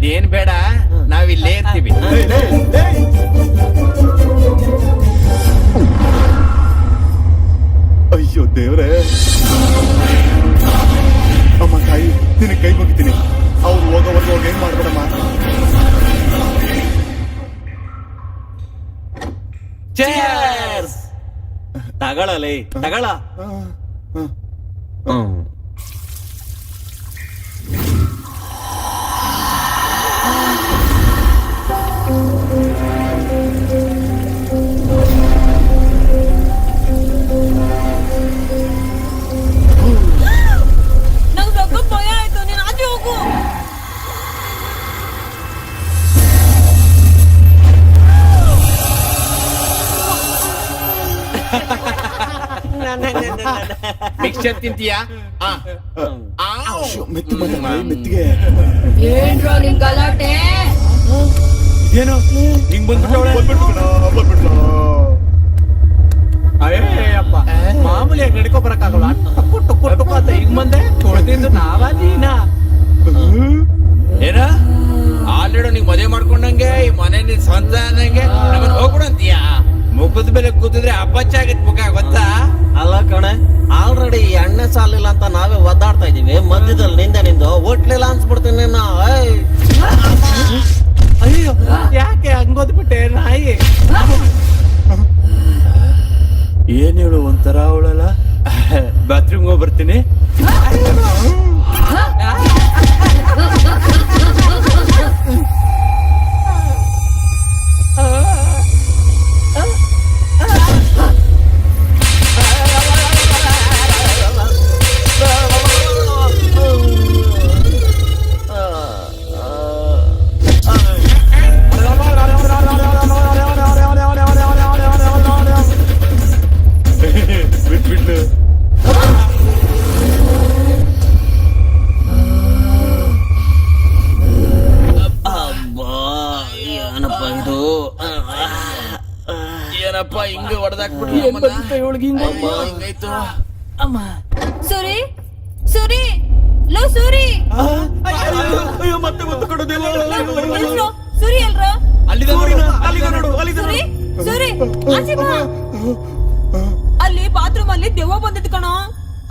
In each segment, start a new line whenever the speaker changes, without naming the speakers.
ಅದೇನ್ ಬೇಡ, ನಾವಿಲ್ಲೇ ಇರ್ತೀವಿ.
ಅಯ್ಯೋ ದೇವ್ರೆ, ಅಮ್ಮ ತಾಯಿ ನಿನಗೆ ಕೈ ಮುಗಿತೀನಿ. ಅವ್ರು ಹೋಗೋವರೆಗೂ ಏನ್ ಮಾಡ್ಬೇಡಮ್ಮ.
ತಗೊಳ್ಳಲಿ, ತಗೊಳ.
ನಂಗೆ ಸ್ವಲ್ಪ ಭಯ ಆಯ್ತು, ನೀನ್ ಆಚೆ ಹೋಗು.
ಮಿಕ್ಸ್ಚರ್ ತಿಂತೀಯಾ?
ಮೆತ್ತಿ ಮೆತ್ತಿಗೆ
ಏನ್ರೋ ನಿನ್ ಗಲಾಟೆ?
ಏನು ಹಿಂಗ್ ಬಂದ್ಬಿಟ್ಟು ಅಯ್ಯಪ್ಪ, ಮಾಮೂಲಿಯಾಗಿ ನಡ್ಕೊ ಬರಕ್ಕಾಗಲ್ಲ. ಟುಕ್ಕು ಟುಕ್ಕು ಟುಕ್ಕು ಅಂತ ಹಿಂಗ್ ಬಂದೆ. ಕೊಡ್ತಿದ್ದು ನಾವಾದೀನ ಏನ ಆಲ್ರೆಡಿ ನೀವ್ ಮದುವೆ ಮಾಡ್ಕೊಂಡಂಗೆ ಈ ಮನೆ ನಿನ್ ಸ್ವಂತ ಅನ್ನಂಗೆ ನಮ್ಮನ್ ಹೋಗ್ಬಿಡಂತೀಯ. ಮುಖದ ಮೇಲೆ ಕೂತಿದ್ರೆ ಅಪ್ಪಚ್ಚ ಆಗತ್ ಮುಖ ಗೊತ್ತಾ?
ಅಲ್ಲ ಕಣೆ, ಆಲ್ರೆಡಿ ಎಣ್ಣೆ ಸಾಲಿಲ್ಲ ಅಂತ ನಾವೇ ಒದ್ದಾಡ್ತಾ ಇದೀವಿ. ಮಧ್ಯದಲ್ಲಿ ನಿಂದು ಒಟ್ಲಿಲ್ಲ ಅನ್ಸ್ಬಿಡ್ತೀನಿ ನಾ.
ಅಯ್ಯೋ, ಯಾಕೆ ಹಂಗೋದ್ಬಿಟ್ಟೆ ನಾಯಿ? ಏನ್ ಹೇಳು, ಒಂಥರ ಅವಳಲ್ಲ. ಬಾತ್ರೂಮ್ ಹೋಗಿ ಬರ್ತೀನಿ.
ಬಿಟ್ಬಿಟ್ಟು
ಏನಪ್ಪ ಇದು?
ಏನಪ್ಪ ಹಿಂಗ ಹೊಡೆದಾಕ್ಬಿಟ್ಟು ಹಿಂಗಾಯ್ತು.
ಅಮ್ಮ
ಸೂರಿ, ಸೂರಿ, ಲೋ ಸೂರಿ.
ಅಯ್ಯೋ, ಮತ್ತೆ ಗೊತ್ತು ಕೊಡೋದಿಲ್ಲ.
ಎಲ್ರೋ? ಸೂರಿ ಎಲ್ರೋ? ಸೂರಿ, ಸೂರಿ, ಆಚೆ ಬಾ. ಅಲ್ಲಿ ಬಾತ್ರೂಮ್ ಅಲ್ಲಿ ದೆವ್ವ ಬಂದಿದ್ ಕಣೋ,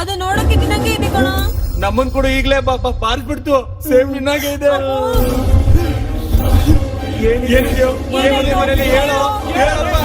ಅದು ನೋಡಕ್ಕೆ ನಿನ್ನಂಗೆ ಇದೆ ಕಣೋ.
ನಮ್ಮನ್ ಕೂಡ ಈಗ್ಲೇ ಬಾರಿಸ್ಬಿಡ್ತು. ಸೇಮ್ ನಿನ್ನಾಗೆ ಇದೆ. ಮನೇಲಿ ಹೇಳೋ, ಹೇಳಪ್ಪ.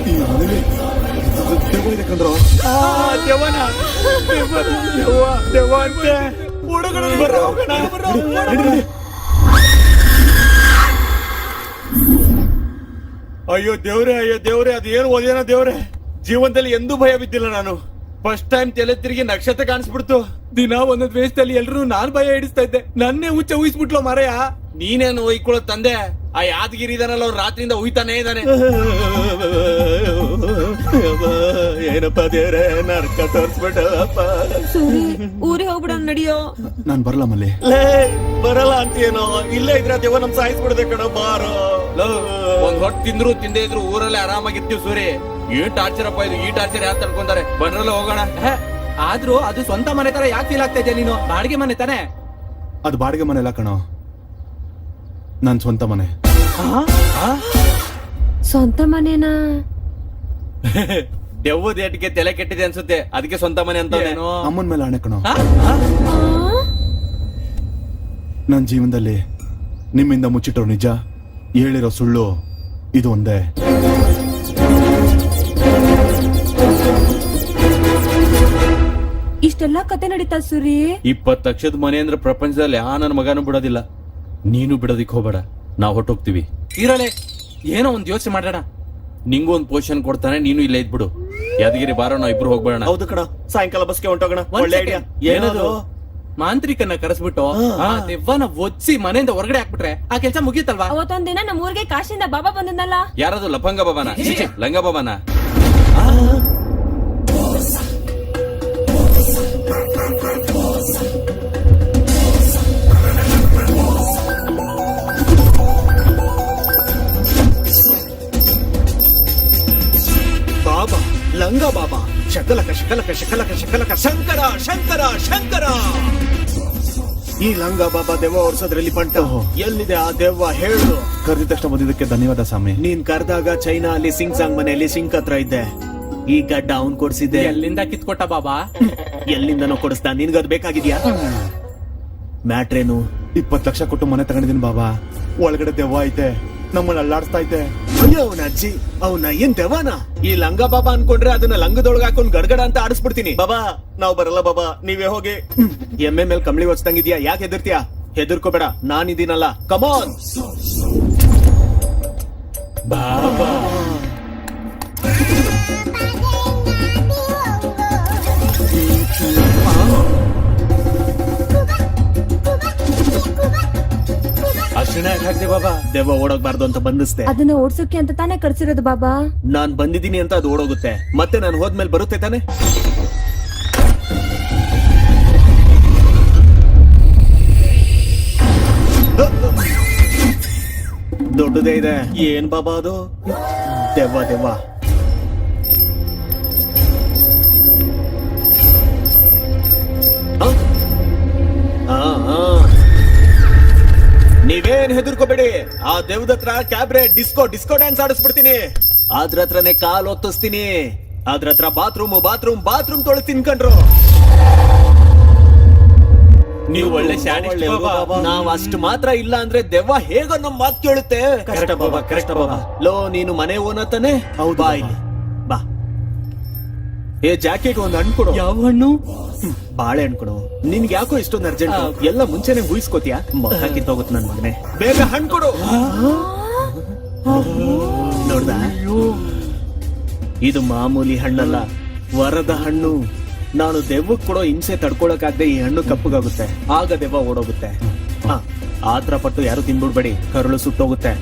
ಈ ಮನೇಲಿ ದೆವ್ವ ಇದೆ ಕಂಡ್ರೋ.
ದೆವ್ವನ? ದೆವ್ವ ಅಂತೆ. ಹುಡುಗರು ಹೋಗೋಣ. ಅಯ್ಯೋ ದೇವ್ರೆ, ಅಯ್ಯೋ ದೇವ್ರೆ, ಅದು ಏನು ಓದೇನೋ ದೇವ್ರೆ. ಜೀವನದಲ್ಲಿ ಎಂದೂ ಭಯ ಬಿದ್ದಿಲ್ಲ ನಾನು. ಫಸ್ಟ್ ಟೈಮ್ ತಲೆ ತಿರುಗಿ ನಕ್ಷತ್ರ ಕಾಣಿಸ್ಬಿಡ್ತು. ದಿನ ಒಂದೊಂದ್ ವೇಷದಲ್ಲಿ ಎಲ್ರು ನಾನ್ ಭಯ ಹಿಡಿಸ್ತಾ ಇದ್ದೆ. ನನ್ನೇ ಹುಚ್ಚ ಊಹಿಸ್ಬಿಟ್ಲು ಮರೆಯ. ನೀನೇನು ಒಯ್ಕೊಳ್ಳೋ ತಂದೆ? ಆ ಯಾದಗಿರಿ ಇದಾನಲ್ಲ, ಅವ್ರು ರಾತ್ರಿಯಿಂದ ಉಯ್ತಾನೆ ಇದ್ದಾನೆ.
ಏನಪ್ಪ ದೇವ್ರೆ, ನರ್ಕ ತೋರ್ಸ್ಬಿಟ್ಟಪ್ಪ.
ಸೂರಿ, ಊರಿಗೆ ಹೋಗ್ಬಿಡೋಣ ನಡಿಯೋ.
ನಾನ್ ಬರಲ್ಲ ಮಲ್ಲಿ.
ಬರಲ್ಲ ಅಂತೀನೋ? ಇಲ್ಲೇ ಇದ್ರೆ ದೇವ ನಮ್ ಸಾಯಿಸ್ಬಿಡದೆ ಕಣ. ಬಾರೋ,
ಒಂದ್ ಹೊಟ್ಟು ತಿಂದ್ರು ತಿಂದೇ ಇದ್ರು ಊರಲ್ಲೇ ಆರಾಮಾಗಿರ್ತೀವಿ. ಸೂರಿ, ಏನ್ ಟಾರ್ಚರ್ ಅಪ್ಪ ಇದು. ಈ ಟಾರ್ಚರ್ ಯಾರು ತಡ್ಕೊಂತಾರೆ? ಬಂದ್ರಲ್ಲ ಹೋಗೋಣ. ಆದ್ರೂ ಅದು ಸ್ವಂತ ಮನೆ ತರ ಯಾಕೆ ಫೀಲ್ ಆಗ್ತಾ ಇದೆಯಾ ನೀನು? ಬಾಡಿಗೆ ಮನೆ ತಾನೆ
ಅದು? ಬಾಡಿಗೆ ಮನೆ ಇಲ್ಲ ಕಣೋ, ನನ್ ಸ್ವಂತ ಮನೆ.
ಸ್ವಂತ ಮನೆನಾ?
ದೆವ್ವದ ಏಟಿಗೆ ತಲೆ ಕೆಟ್ಟಿದೆ ಅನ್ಸುತ್ತೆ, ಅದಕ್ಕೆ ಸ್ವಂತ ಮನೆ ಅಂತ.
ಅಮ್ಮನ ಮೇಲೆ ಆಣೆ ಕಣೋ. ನನ್ನ ಜೀವನದಲ್ಲಿ ನಿಮ್ಮಿಂದ ಮುಚ್ಚಿಟ್ಟೋ ನಿಜ, ಹೇಳಿರೋ ಸುಳ್ಳು ಇದು ಒಂದೇ.
ಇಷ್ಟೆಲ್ಲಾ ಕತೆ ನಡೀತಾ ಸೂರಿ?
20 ಲಕ್ಷದ ಮನೆ ಅಂದ್ರೆ ಪ್ರಪಂಚದಲ್ಲಿ ನನ್ನ ಮಗನೂ ಬಿಡೋದಿಲ್ಲ. ನೀನು ಬಿಡೋದಿಕ್ ಹೋಗ್ಬೇಡ, ನಾವ್ ಹೊಟ್ಟೋಗ್ತೀವಿ. ಇರಲೇ ಏನೋ ಒಂದ್ ಯೋಚನೆ ಮಾಡೋಣ. ನಿಂಗೂ ಒಂದ್ ಪೊಸಿಷನ್ ಕೊಡ್ತಾನೆ, ನೀನು ಇಲ್ಲೇ ಇದ್ಬಿಡು. ಯಾದಗಿರಿ ಬಾರೋ, ನಾವ್ ಇಬ್ರು ಹೋಗ್ಬೇಡ.
ಹೌದು ಕಣ, ಸಾಯಂಕಾಲ ಬಸ್ಗೆ ಹೊಂಟೋಗೋಣ. ಒಳ್ಳೆ ಐಡಿಯಾ.
ಏನದು? ಮಾಂತ್ರಿಕನ್ನ ಕರೆಸ್ಬಿಟ್ಟು ಆ ದೆವ್ವನ ಒಚ್ಚಿ ಮನೆಯಿಂದ ಹೊರಗಡೆ ಹಾಕ್ಬಿಟ್ರೆ ಆ ಕೆಲ್ಸ ಮುಗಿಯುತ್ತಲ್ವಾ?
ಅವತ್ತೊಂದಿನ ನಮ್ಮ ಊರಿಗೆ ಕಾಶಿಂದ ಬಾಬಾ ಬಂದನಲ್ಲ.
ಯಾರದು? ಲಫಂಗ ಬಾಬಾನ? ಲಂಗ ಬಾಬಾನ?
ಬಾಬಾ, ಲಂಗ ಬಾಬಾ, ಶಕಲಕ ಶಕಲಕ ಶಕಲಕ ಶಕಲಕ, ಶಂಕರ ಶಂಕರ ಶಂಕರ.
ಈ ಲಂಗ ಬಾಬಾ ದೆವ್ವ ಓಡಿಸೋದ್ರಲ್ಲಿ ಬಂಟ ಎಲ್ಲಿದೆ ಆ ದೆವ್ವ ಹೇಳು.
ಕರೆದಿದ ತಕ್ಷಣ ಬಂದಿದ್ದಕ್ಕೆ ಧನ್ಯವಾದ ಸ್ವಾಮಿ.
ನೀನ್ ಕರೆದಾಗ ಚೈನಾ ಅಲ್ಲಿ ಸಿಂಗ್ ಸಾಂಗ್ ಮನೆಯಲ್ಲಿ ಸಿಂಕ್ ಹತ್ರ ಇದ್ದೆ. ಈ ಗಡ್ಡ ಅವ್ನ್ ಕೊಡ್ಸಿದ್ದೆ.
ಎಲ್ಲಿಂದ ಕಿತ್ಕೊಟ್ಟ ಬಾಬಾ?
ಎಲ್ಲಿಂದನೋ ಕೊಡಿಸ್ತಾ. ನಿನ್ಗದ್ ಬೇಕಾಗಿದ್ಯಾ? ಮ್ಯಾಟ್ರೇನು?
20 ಲಕ್ಷ ಕೊಟ್ಟು ಮನೆ ತಗೊಂಡಿದ್ದೀನಿ ಬಾಬಾ. ಒಳಗಡೆ ದೆವ್ವ ಐತೆ, ನಮ್ಮನ್ನ ಅಲ್ಲಾಡಿಸ್ತಾ ಐತೆ.
ಅಯ್ಯೋ ಅವನ ಅಜ್ಜಿ, ಅವನ ಏನ್ ದೆವ್ವನ? ಈ ಲಂಗ ಬಾಬಾ ಅನ್ಕೊಂಡ್ರೆ ಅದನ್ನ ಲಂಗದೊಳಗ ಹಾಕೊಂಡ್ ಗಡ್ಗಡ ಅಂತ ಆಡಿಸ್ಬಿಡ್ತೀನಿ. ಬಾಬಾ ನಾವ್ ಬರಲ್ಲ ಬಾಬಾ, ನೀವೇ ಹೋಗಿ. ಎಮ್ಮೆ ಮೇಲೆ ಕಂಬಳಿ ಹೊಚ್ದಂಗಿದ್ಯಾ, ಯಾಕೆ ಹೆದರ್ತೀಯಾ? ಹೆದರ್ಕೋಬೇಡ, ನಾನಿದ್ದೀನಲ್ಲ. ಕಮಾನ್
ಬಾಬಾ ಅರ್ಶಿಣ ಹಾಕ್ದೆ ಬಾಬಾ.
ದೆವ್ವ ಓಡೋಗ್ಬಾರ್ದು ಅಂತ ಬಂಧಿಸ್ದೆ.
ಅದನ್ನ ಓಡ್ಸೋಕೆ ಅಂತ ತಾನೇ ಕರ್ಸಿರೋದು ಬಾಬಾ.
ನಾನ್ ಬಂದಿದ್ದೀನಿ ಅಂತ ಅದು ಓಡೋಗುತ್ತೆ. ಮತ್ತೆ ನಾನು ಹೋದ್ಮೇಲೆ ಬರುತ್ತೆ ತಾನೆ? ದೊಡ್ಡದೇ ಇದೆ. ಏನ್ ಬಾಬಾ ಅದು? ದೆವ್ವ ದೆವ್ವ. ನೀವೇನ್ ಹೆದರ್ಕೋಬೇಡಿ. ಆ ದೆವ್ವದ ಹತ್ರ ಕ್ಯಾಬ್ರೆ ಡಿಸ್ಕೋ ಡ್ಯಾನ್ಸ್ ಆಡಿಸ್ಬಿಡ್ತೀನಿ. ಅದ್ರ ಹತ್ರನೇ ಕಾಲ್ ಒತ್ತಿಸ್ತೀನಿ. ಅದ್ರ ಹತ್ರ ಬಾತ್ರೂಮ್ ತೊಳಿಸ್ತೀನಿ ಕಣ್ರು.
ನೀವು ಒಳ್ಳೆ ಶಾಡಿಸ್ಟ್ ಬಾಬಾ.
ನಾವ್ ಅಷ್ಟು ಮಾತ್ರ ಇಲ್ಲ ಅಂದ್ರೆ ದೆವ್ವ ಹೇಗೋ ನಮ್ ಮಾತ್ ಕೇಳುತ್ತೆ.
ಕರೆಕ್ಟ್ ಬಾಬಾ, ಕರೆಕ್ಟ್ ಬಾಬಾ.
ಲೋ ನೀನು ಮನೆ ಓನರ್ ತಾನೆ?
ಹೌದು
ಬಾ
ಬಾಬಾ.
ಇಲ್ಲಿ. ಬಾ. ಏ ಜಾಕೆಟ್ ಒಂದ್ ಹಣ್ಣು ಕೊಡು.
ಯಾವ ಹಣ್ಣು?
ಬಾಳೆ ಹಣ್ಣು ಕೊಡು. ನಿನ್ಗೆ ಯಾಕೋ ಇಷ್ಟೊಂದು ಅರ್ಜೆಂಟ್? ಎಲ್ಲ ಮುಂಚೆನೆ ಊಹಿಸ್ಕೋತಿಯಾ? ಹಾಕಿತ್ತೋಗುತ್ತೆ ನನ್ ಮಗನೆ. ಬೇಗ ಹಣ್ಣು ಕೊಡು. ನೋಡ್ದ, ಇದು ಮಾಮೂಲಿ ಹಣ್ಣಲ್ಲ, ವರದ ಹಣ್ಣು. ನಾನು ದೆವ್ವಕ್ ಕೊಡೋ ಹಿಂಸೆ ತಡ್ಕೊಳಕಾಗ್ದೆ ಈ ಹಣ್ಣು ಕಪ್ಪಗಾಗುತ್ತೆ. ಆಗ ದೆವ್ವ ಓಡೋಗುತ್ತೆ. ಆತರ ಪಟ್ಟು ಯಾರು ತಿನ್ಬಿಡ್ಬೇಡಿ, ಕರುಳು ಸುಟ್ಟೋಗುತ್ತೆ.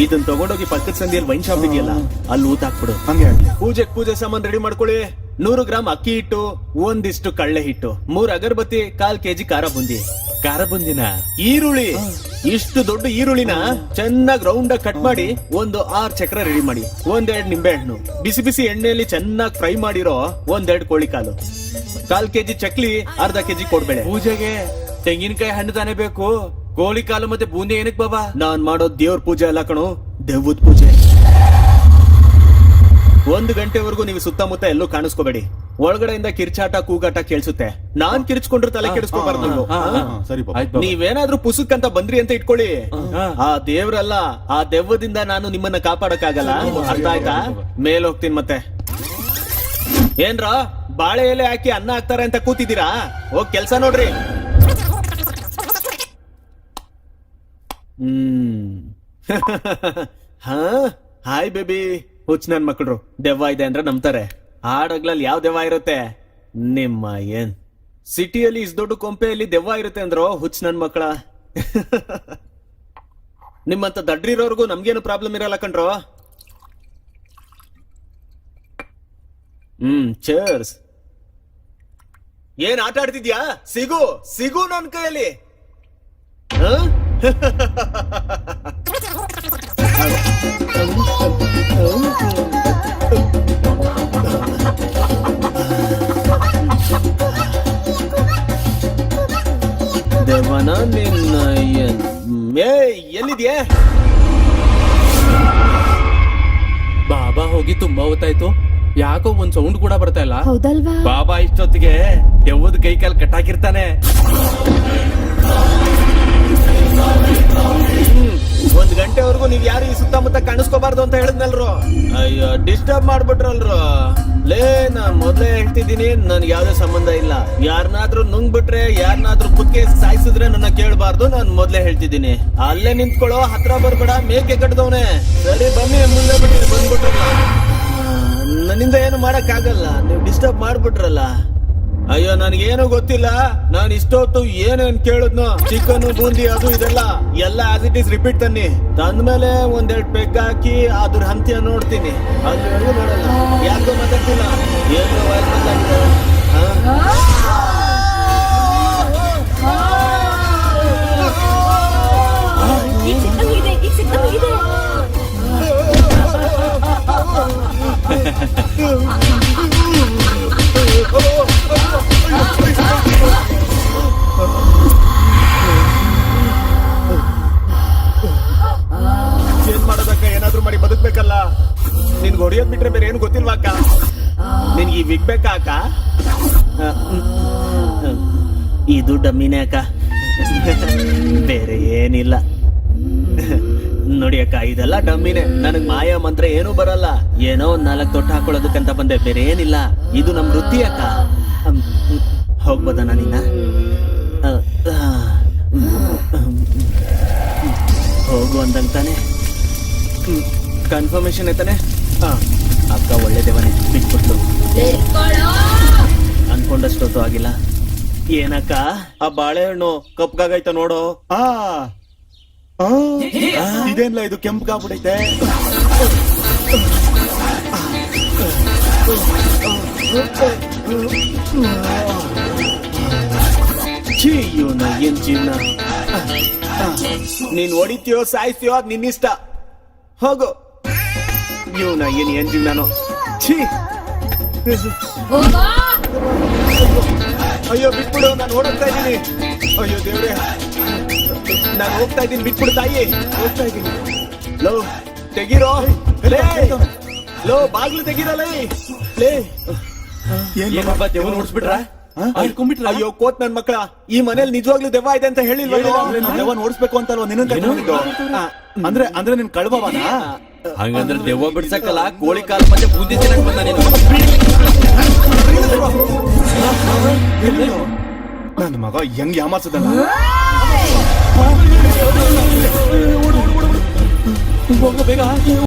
ಇದನ್ ತಗೊಂಡೋಗಿ ಪಕ್ಕದ ಸಂದಿಯಲ್ಲಿ ವೈನ್ ಶಾಪ್ ಇದೆಯಲ್ಲ, ಅಲ್ಲಿ ಊತ ಹಾಕ್ಬಿಡು.
ಹಂಗೆ ಆಗ್ಲಿ.
ಪೂಜೆ ಸಾಮಾನ್ ರೆಡಿ ಮಾಡ್ಕೊಳ್ಳಿ. 100 ಗ್ರಾಮ್ ಅಕ್ಕಿ ಹಿಟ್ಟು, ಒಂದಿಷ್ಟು ಕಳ್ಳೆ ಹಿಟ್ಟು, 3 ಅಗರಬತ್ತಿ, 1/4 kg ಖಾರ ಬುಂದಿ.
ಖಾರ ಬಂದಿನ
ಈರುಳ್ಳಿ, ಇಷ್ಟು ದೊಡ್ಡ ಈರುಳ್ಳಿನ ಚೆನ್ನಾಗಿ ರೌಂಡ್ ಆಗಿ ಕಟ್ ಮಾಡಿ ಒಂದು 6 ಚಕ್ರ ರೆಡಿ ಮಾಡಿ. 1-2 ನಿಂಬೆ ಹಣ್ಣು, ಬಿಸಿ ಎಣ್ಣೆಯಲ್ಲಿ ಚೆನ್ನಾಗಿ ಫ್ರೈ ಮಾಡಿರೋ 1-2 ಕೋಳಿ ಕಾಲು, 1/4 kg ಚಕ್ಲಿ, 1/2 kg ಕೊಡ್ಬೇಳೆ.
ಪೂಜೆಗೆ ತೆಂಗಿನಕಾಯಿ ಹಣ್ಣು ತಾನೇ ಬೇಕು. ಕೋಳಿ ಕಾಲು ಮತ್ತೆ ಬೂಂದಿ ಏನಕ್ ಬಾಬಾ?
ನಾನ್ ಮಾಡೋ ದೇವ್ರ ಪೂಜೆ ಅಲ್ಲ ಕಣೋ, ದೆವ್ವದ ಪೂಜೆ. 1 ಗಂಟೆವರೆಗೂ ನೀವು ಸುತ್ತಮುತ್ತ ಎಲ್ಲೂ ಕಾಣಿಸ್ಕೋಬೇಡಿ. ಒಳಗಡೆಯಿಂದ ಕಿರ್ಚಾಟ ಕೂಗಾಟ ಕೇಳಿಸುತ್ತೆ. ನಾನ್ ಕಿರ್ಚ್ಕೊಂಡ್ರೆ ತಲೆ ಕೆಡಿಸ್ಕೋಬಾರ್ದು.
ಸರಿ ಬಾಬಾ. ಆಯ್ತು ಬಾಬಾ.
ನೀವೇನಾದ್ರೂ ಪುಸುಕ್ ಅಂತ ಬಂದ್ರಿ ಅಂತ ಇಟ್ಕೊಳ್ಳಿ. ಆ ದೇವ್ರಲ್ಲ, ಆ ದೆವ್ವದಿಂದ ನಾನು ನಿಮ್ಮನ್ನ ಕಾಪಾಡಕ್ಕಾಗಲ್ಲ. ಅರ್ಥ ಆಯ್ತಾ? ಮೇಲ್ ಹೋಗ್ತೀನಿ ಮತ್ತೆ. ಏನ್ರ ಬಾಳೆ ಎಲೆ ಹಾಕಿ ಅನ್ನ ಹಾಕ್ತಾರೆ ಅಂತ ಕೂತಿದ್ದೀರಾ? ಹೋಗ್ ಕೆಲ್ಸ ನೋಡ್ರಿ. ಹಾ, ಹಾಯ್ ಬೇಬಿ. ಹುಚ್ಚ ನನ್ ಮಕ್ಕಳು ದೆವ್ವ ಇದೆ ಅಂದ್ರೆ ನಂಬ್ತಾರೆ. ಹಾಡಗ್ಲಲ್ಲಿ ಯಾವ ದೆವ್ವ ಇರುತ್ತೆ? ನಿಮ್ಮ ಏನ್ ಸಿಟಿಯಲ್ಲಿ ಇಸ್ ದೊಡ್ಡ ಕೊಂಪೆಯಲ್ಲಿ ದೆವ್ವ ಇರುತ್ತೆ ಅಂದ್ರು ಹುಚ್ಚ ನನ್ ಮಕ್ಕಳ. ನಿಮ್ಮಂತ ದಡ್ರಿರೋರ್ಗು ನಮ್ಗೇನು ಪ್ರಾಬ್ಲಮ್ ಇರಲ್ಲ ಕಣ್ರೋ. ಚೇರ್ಸ್. ಏನ್ ಆಟ ಆಡ್ತಿದ್ಯಾ? ಸಿಗು ನನ್ ಕೈಯಲ್ಲಿ. ದೇವನ ನಿನ್ನ ಎಲ್ಲಿದ್ಯಾ?
ಬಾಬಾ ಹೋಗಿ ತುಂಬಾ ಹೊತ್ತಾಯ್ತು, ಯಾಕೋ ಒಂದ್ ಸೌಂಡ್ ಕೂಡ ಬರ್ತಾ ಇಲ್ಲ.
ಹೌದಲ್ವಾ?
ಬಾಬಾ ಇಷ್ಟೊತ್ತಿಗೆ ದೆವ್ವದ ಕೈ ಕಾಲ್ ಕಟ್ಟಾಕಿರ್ತಾನೆ.
1 ಗಂಟೆವರೆಗೂ ನೀವ್ ಯಾರು ಈ ಸುತ್ತಮುತ್ತ ಕಾಣಿಸ್ಕೋಬಾರ್ದು ಅಂತ ಹೇಳಿದ್ನಲ್ರು. ಅಯ್ಯೋ ಡಿಸ್ಟರ್ಬ್ ಮಾಡ್ಬಿಟ್ರಲ್ರು. ಲೇ, ನಾನ್ ಮೊದ್ಲೇ ಹೇಳ್ತಿದ್ದೀನಿ, ನನ್ಗೆ ಯಾವ್ದೇ ಸಂಬಂಧ ಇಲ್ಲ. ಯಾರನ್ನಾದ್ರೂ ನುಂಗ್ಬಿಟ್ರೆ, ಯಾರನ್ನಾದ್ರೂ ಕುಕ್ಕೆ ಸಾಯಿಸಿದ್ರೆ ನನ್ನ ಕೇಳಬಾರ್ದು. ನಾನ್ ಮೊದ್ಲೇ ಹೇಳ್ತಿದ್ದೀನಿ. ಅಲ್ಲೇ ನಿಂತ್ಕೊಳ್ಳೋ, ಹತ್ರ ಬರ್ಬೇಡ, ಮೇಕೆ ಕಟ್ಟದವನೆ. ಸರಿ ಬನ್ನಿ, ಮುಂದೆ ಬಿಟ್ಟು ಬಂದ್ಬಿಟ್ರಲ್ಲ. ನನ್ನಿಂದ ಏನು ಮಾಡಕ್ ಆಗಲ್ಲ, ನೀವು ಡಿಸ್ಟರ್ಬ್ ಮಾಡ್ಬಿಟ್ರಲ್ಲ. ಅಯ್ಯೋ, ನನ್ಗೇನು ಗೊತ್ತಿಲ್ಲ. ನಾನ್ ಇಷ್ಟೊತ್ತು ಏನೇನ್ ಕೇಳಿದ್ನೋ, ಚಿಕನ್ ಬೂಂದಿ ಅದು ಇದೆಲ್ಲ ಎಲ್ಲ ಆಸ್ ಇಟ್ ಈಸ್ ರಿಪೀಟ್ ತನ್ನಿ. ತಂದ್ಮೇಲೆ 1-2 ಪೆಗ್ ಹಾಕಿ ಅದ್ರ ಹಂತ್ಯ ನೋಡ್ತೀನಿ. ಅಲ್ಲಿವರೆಗೂ ನೋಡಲ್ಲ. ಯಾಕೋ ಮಾತಾಡ್ತಿಲ್ಲ, ಏನು ವಾಯ್ಸ್ ಮಾತಾಡಿದೆ?
ಈಗ ಸಿಕ್ಕಂಗಿದೆ.
Oh, ಕುಡಿಯೋದ್ ಬಿಟ್ರೆ ಬೇರೆ ಏನು ಗೊತ್ತಿಲ್ವಾ ಅಕ್ಕ? ನಿನ್ಗೆ ಈ ವಿಗ್ ಬೇಕಾ ಅಕ್ಕ?
ಇದು ಡಮ್ಮಿನೇ ಅಕ್ಕ, ಬೇರೆ ಏನಿಲ್ಲ.
ನೋಡಿ ಅಕ್ಕ, ಇದೆಲ್ಲ ಡಮ್ಮಿನೇ. ನನಗ್ ಮಾಯ ಮಂತ್ರ ಏನೂ ಬರಲ್ಲ.
ಏನೋ ಒಂದ್ 4 ತೊಟ್ಟು ಹಾಕೊಳ್ಳೋದಕ್ಕಂತ ಬಂದೆ, ಬೇರೆ ಏನಿಲ್ಲ.
ಇದು ನಮ್ ವೃತ್ತಿ ಅಕ್ಕ.
ಹೋಗ್ಬೋದ ನಾನಿನ್ನ? ಹೋಗು ಅಂದಂಗ್ ತಾನೆ?
ಕನ್ಫರ್ಮೇಶನ್ ಐತಾನೆ?
ಅಕ್ಕ ಒಳ್ಳೆ ದೇವನೇ, ಬಿಟ್ಬಿಟ್ಲು. ಅನ್ಕೊಂಡಷ್ಟೊತ್ತು ಆಗಿಲ್ಲ.
ಏನಕ್ಕ ಆ ಬಾಳೆಹಣ್ಣು ಕಪ್ಗಾಗೈತ ನೋಡು.
ಇದೇನ್ಲ ಇದು ಕೆಂಪ್ಗಾಗ್ಬಿಡೈತೆ.
ಛೀ, ಇವ್ನ ಏನ್ ಜೀವನ. ನೀನ್ ಹೊಡಿತೀಯೋ ಸಾಯಿಸ್ತೀಯೋ ಅದ್ ನಿನ್ನಿಷ್ಟ. ಹೋಗು. ಇವ್ನ ಏನ್ ಜೀವನಾನೋ. ಛೀ, ಅಯ್ಯೋ ಬಿಟ್ಬಿಡು, ನಾನು ಓಡೋಗ್ತಾ ಇದ್ದೀನಿ. ಅಯ್ಯೋ ದೇವ್ರೆ, ನಾನು ಹೋಗ್ತಾ ಇದ್ದೀನಿ, ಬಿಟ್ಬಿಡು ತಾಯಿ, ಹೋಗ್ತಾ ಇದ್ದೀನಿ. ಲೋ ತೆಗೀರೋ, ಲೇ ಲೋ ಬಾಗ್ಲು ತೆಗೀರಲೇ. ಲೇ
ಏನಪ್ಪ ದೇವ್ರು ನೋಡ್ಸ್ಬಿಟ್ರ?
ಹಿಡ್ಕೊಂಡ್ಬಿಟ್ರ?
ಅಯ್ಯೋ ಕೋತ್ ನನ್ ಮಕ್ಕಳ, ಈ ಮನೇಲಿ ನಿಜವಾಗ್ಲೂ ದೆವ್ವ ಇದೆ ಅಂತ ಹೇಳಿಲ್ವ?
ದೆವ್ವ ಓಡಿಸ್ಬೇಕು ಅಂತಲ್ವ ನಿನ್ನ ಅಂದ್ರೆ ನಿನ್ ಕಳ್ಬವನ?
ಹಂಗಂದ್ರೆ ದೆವ್ವ ಬಿಡ್ಸಕ್ಕಲ್ಲ, ಕೋಳಿ ಕಾಲ್ ಮಧ್ಯೆ ಬೂದಿ ತಿನ್ನಕ್ ಬಂದ ನೀನು.
ನನ್ನ ಮಗ ಹೆಂಗ್ ಯಾಮಾರ್ಸದಲ್ಲ.
ಹೋಗೋ ಬೇಗ.